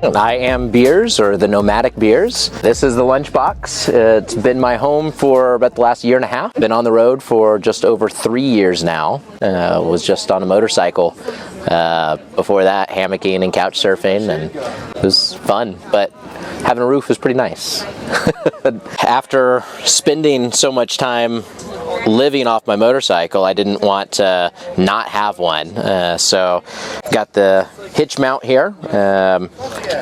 I am Beers, or the Nomadic Beers. This is the lunchbox. It's been my home for about the last year and a half. Been on the road for just over 3 years now. Was just on a motorcycle. Before that, hammocking and couch surfing, and it was fun, but having a roof was pretty nice. After spending so much time living off my motorcycle, I didn't want to not have one. So got the hitch mount here,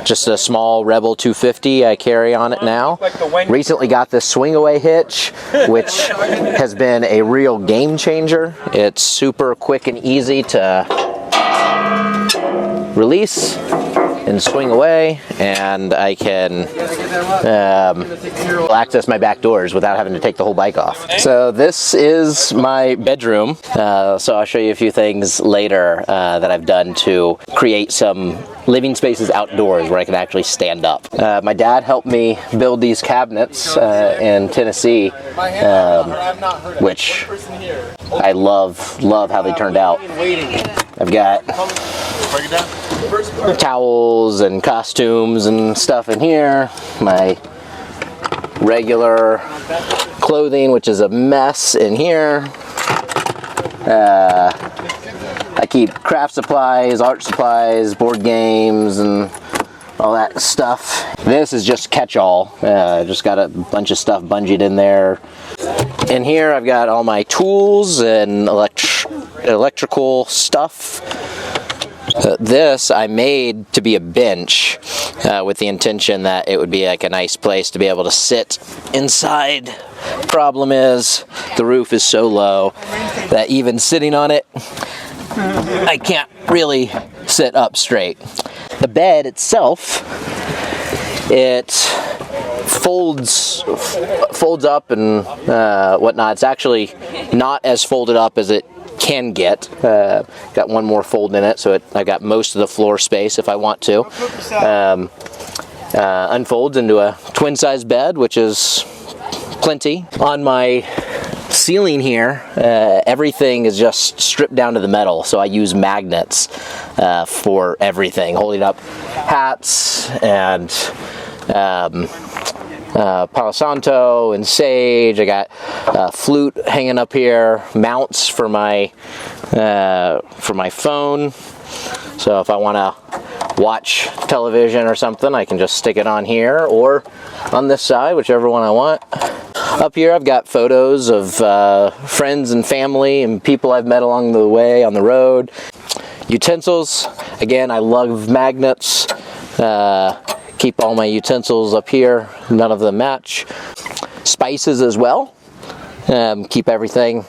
just a small Rebel 250 I carry on it now. Recently got this swing away hitch, which has been a real game changer. It's super quick and easy to release and swing away, and I can access my back doors without having to take the whole bike off. So this is my bedroom. So I'll show you a few things later that I've done to create some living spaces outdoors where I can actually stand up. My dad helped me build these cabinets in Tennessee, which I love how they turned out. I've got towels and costumes and stuff in here, my regular clothing, which is a mess, in here. I keep craft supplies, art supplies, board games, and all that stuff. This is just catch-all. Just got a bunch of stuff bungeed in there. In here I've got all my tools and electrical stuff. This I made to be a bench with the intention that it would be like a nice place to be able to sit inside. Problem is, the roof is so low that even sitting on it, I can't really sit up straight. The bed itself, it folds up and whatnot. It's actually not as folded up as it can get. Got one more fold in it, so I got most of the floor space if I want to. Unfolds into a twin size bed, which is plenty. On my ceiling here, everything is just stripped down to the metal, so I use magnets for everything, holding up hats and Palo Santo and sage. I got a flute hanging up here, mounts for my phone, so if I want to watch television or something, I can just stick it on here or on this side, whichever one I want. Up here I've got photos of friends and family and people I've met along the way on the road. Utensils, again, I love magnets. Keep all my utensils up here, none of them match. Spices as well. Keep everything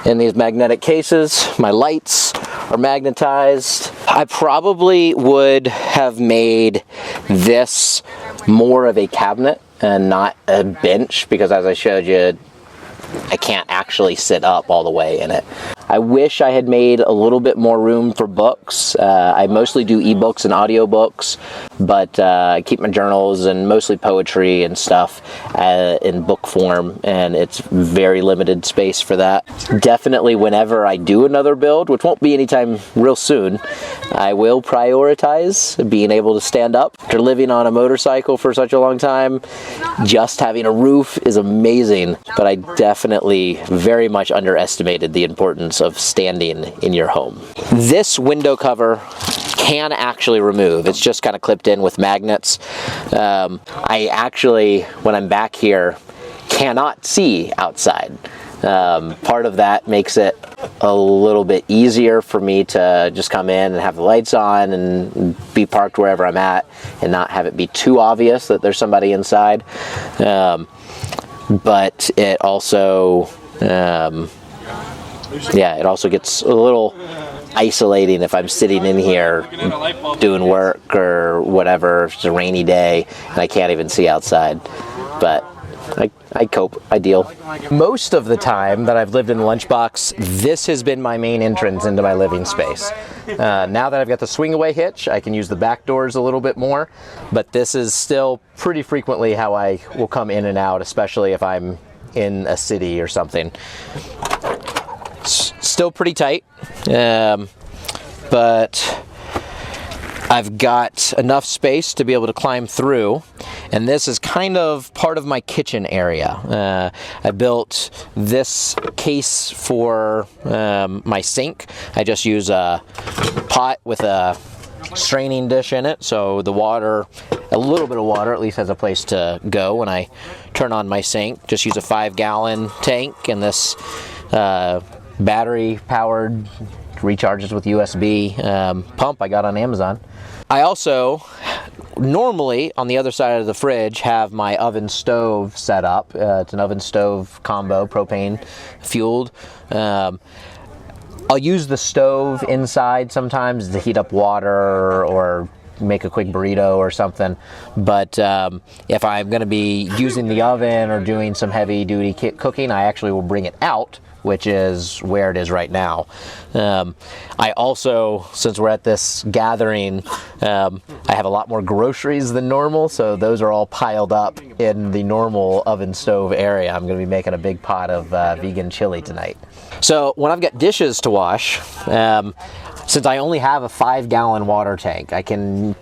in these magnetic cases. My lights are magnetized. I probably would have made this more of a cabinet and not a bench, because as I showed you, I can't actually sit up all the way in it. I wish I had made a little bit more room for books. I mostly do ebooks and audiobooks, but I keep my journals and mostly poetry and stuff in book form, and it's very limited space for that. Definitely whenever I do another build, which won't be anytime real soon, I will prioritize being able to stand up. After living on a motorcycle for such a long time, just having a roof is amazing, but I definitely very much underestimated the importance of standing in your home. This window cover can actually remove. It's just kind of clipped in with magnets. I actually, when I'm back here, cannot see outside. Part of that makes it a little bit easier for me to just come in and have the lights on and be parked wherever I'm at and not have it be too obvious that there's somebody inside. But it also it also gets a little isolating if I'm sitting in here doing work or whatever. If it's a rainy day and I can't even see outside, but I cope. I deal. Most of the time that I've lived in the lunchbox, this has been my main entrance into my living space. Now that I've got the swing away hitch, I can use the back doors a little bit more, but this is still pretty frequently how I will come in and out, especially if I'm in a city or something. Still pretty tight, but I've got enough space to be able to climb through, and this is kind of part of my kitchen area. I built this case for my sink. I just use a pot with a straining dish in it, so the water, a little bit of water at least, has a place to go when I turn on my sink. Just use a 5-gallon tank, and this battery powered, recharges with USB pump I got on Amazon. I also normally on the other side of the fridge have my oven stove set up. It's an oven stove combo, propane fueled. I'll use the stove inside sometimes to heat up water or make a quick burrito or something, but if I'm going to be using the oven or doing some heavy duty cooking, I actually will bring it out, which is where it is right now. I also, since we're at this gathering, I have a lot more groceries than normal, so those are all piled up in the normal oven stove area. I'm going to be making a big pot of vegan chili tonight. So when I've got dishes to wash, since I only have a 5-gallon water tank, I can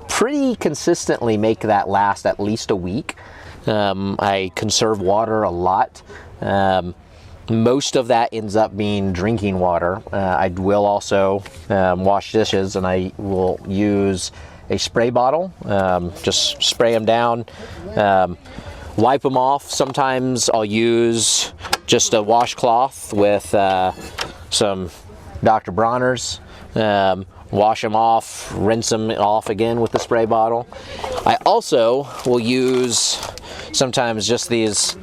pretty consistently make that last at least a week. I conserve water a lot. Most of that ends up being drinking water. I will also wash dishes, and I will use a spray bottle. Just spray them down, wipe them off. Sometimes I'll use just a washcloth with some Dr. Bronner's. Wash them off, rinse them off again with the spray bottle. I also will use sometimes just these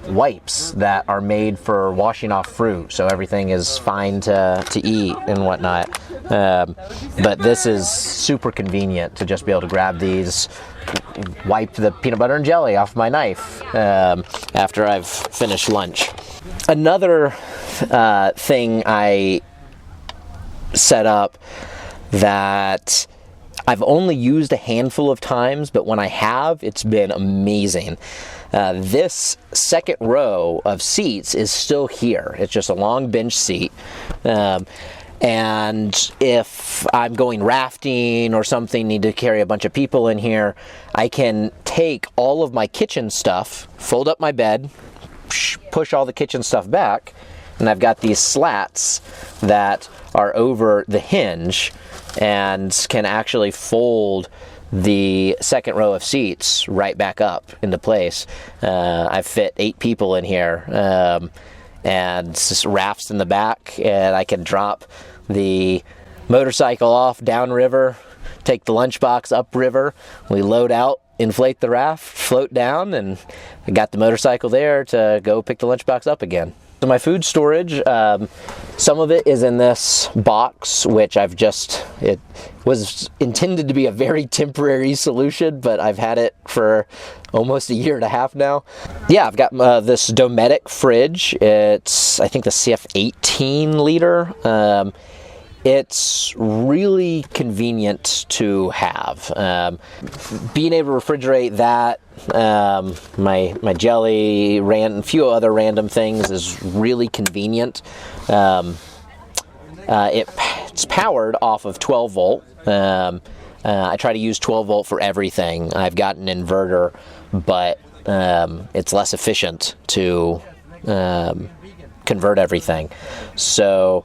wipes that are made for washing off fruit, so everything is fine to eat and whatnot. But this is super convenient to just be able to grab these, wipe the peanut butter and jelly off my knife after I've finished lunch. Another thing I set up that I've only used a handful of times, but when I have, it's been amazing. This second row of seats is still here. It's just a long bench seat. And if I'm going rafting or something, need to carry a bunch of people in here, I can take all of my kitchen stuff, fold up my bed, push all the kitchen stuff back, and I've got these slats that are over the hinge and can actually fold the second row of seats right back up into place. I've fit 8 people in here, and just rafts in the back, and I can drop the motorcycle off downriver, take the lunchbox upriver, we load out, inflate the raft, float down, and I got the motorcycle there to go pick the lunchbox up again. So my food storage, some of it is in this box, which it was intended to be a very temporary solution, but I've had it for almost a year and a half now. Yeah, I've got this Dometic fridge. It's, I think, the CF 18 liter. It's really convenient to have. Being able to refrigerate that, my jelly, a few other random things is really convenient. It's powered off of 12 volt. I try to use 12 volt for everything. I've got an inverter, but it's less efficient to convert everything. So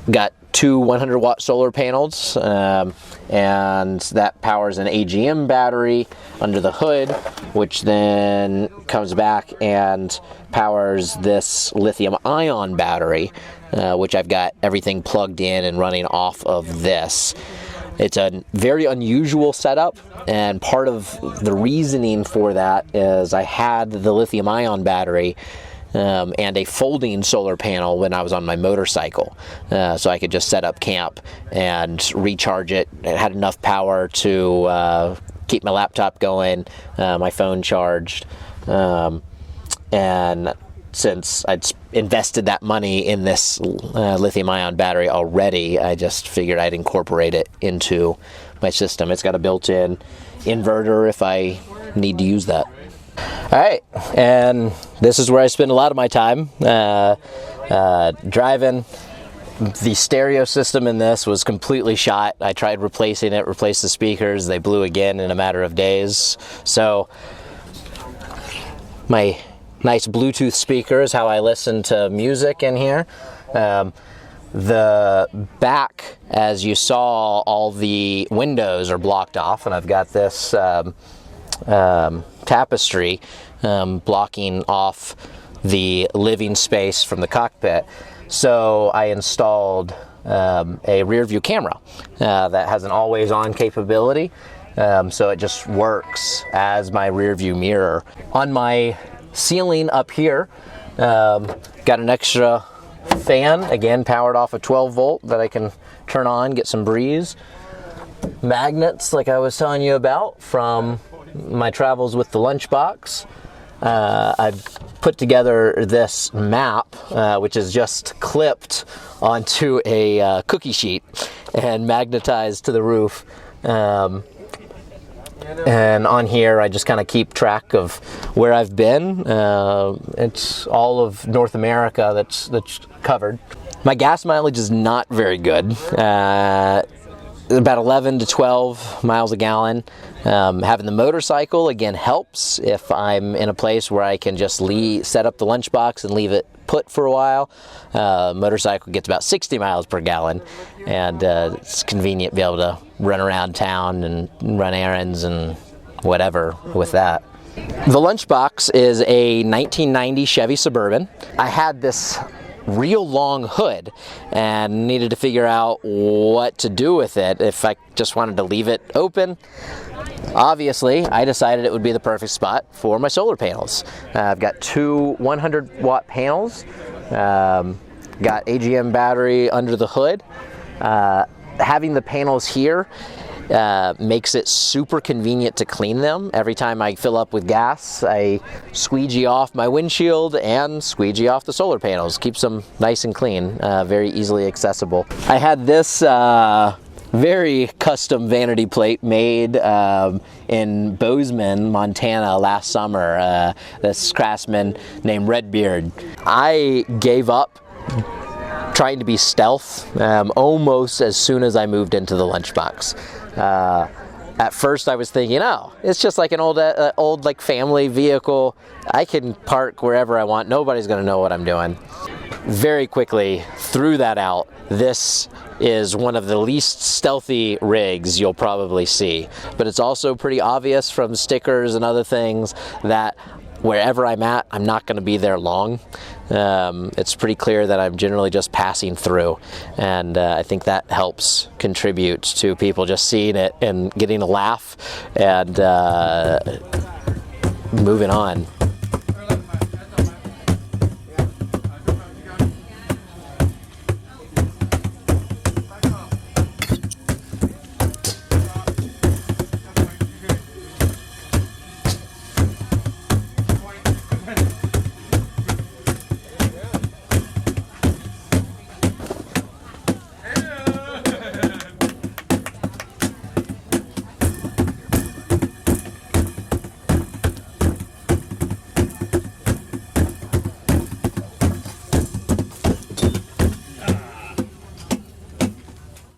got 2 100-watt solar panels, and that powers an AGM battery under the hood, which then comes back and powers this lithium-ion battery, which I've got everything plugged in and running off of this. It's a very unusual setup, and part of the reasoning for that is I had the lithium-ion battery and a folding solar panel when I was on my motorcycle, so I could just set up camp and recharge it. It had enough power to keep my laptop going, my phone charged, and since I'd invested that money in this lithium-ion battery already, I just figured I'd incorporate it into my system. It's got a built-in inverter if I need to use that. Alright, and this is where I spend a lot of my time, driving. The stereo system in this was completely shot. I tried replacing it, replaced the speakers. They blew again in a matter of days. So my nice Bluetooth speaker is how I listen to music in here. The back, as you saw, all the windows are blocked off, and I've got this tapestry blocking off the living space from the cockpit. So I installed a rear view camera that has an always on capability. So it just works as my rear view mirror. On my ceiling up here, got an extra fan, again powered off a 12 volt that I can turn on, get some breeze. Magnets, like I was telling you about from my travels with the lunchbox. I've put together this map, which is just clipped onto a cookie sheet and magnetized to the roof. And on here, I just kind of keep track of where I've been. It's all of North America that's covered. My gas mileage is not very good. About 11 to 12 miles a gallon. Having the motorcycle, again, helps if I'm in a place where I can just set up the lunchbox and leave it put for a while. Motorcycle gets about 60 miles per gallon, and it's convenient to be able to run around town and run errands and whatever with that. The lunchbox is a 1990 Chevy Suburban. I had this real long hood and needed to figure out what to do with it. If I just wanted to leave it open, obviously I decided it would be the perfect spot for my solar panels. I've got two 100 watt panels, got AGM battery under the hood. Having the panels here makes it super convenient to clean them. Every time I fill up with gas, I squeegee off my windshield and squeegee off the solar panels. Keeps them nice and clean, very easily accessible. I had this very custom vanity plate made in Bozeman, Montana last summer. This craftsman named Redbeard. I gave up trying to be stealth almost as soon as I moved into the lunchbox. At first I was thinking, oh, it's just like an old like family vehicle. I can park wherever I want. Nobody's gonna know what I'm doing. Very quickly threw that out. This is one of the least stealthy rigs you'll probably see, but it's also pretty obvious from stickers and other things that wherever I'm at, I'm not going to be there long. It's pretty clear that I'm generally just passing through, and I think that helps contribute to people just seeing it and getting a laugh and moving on.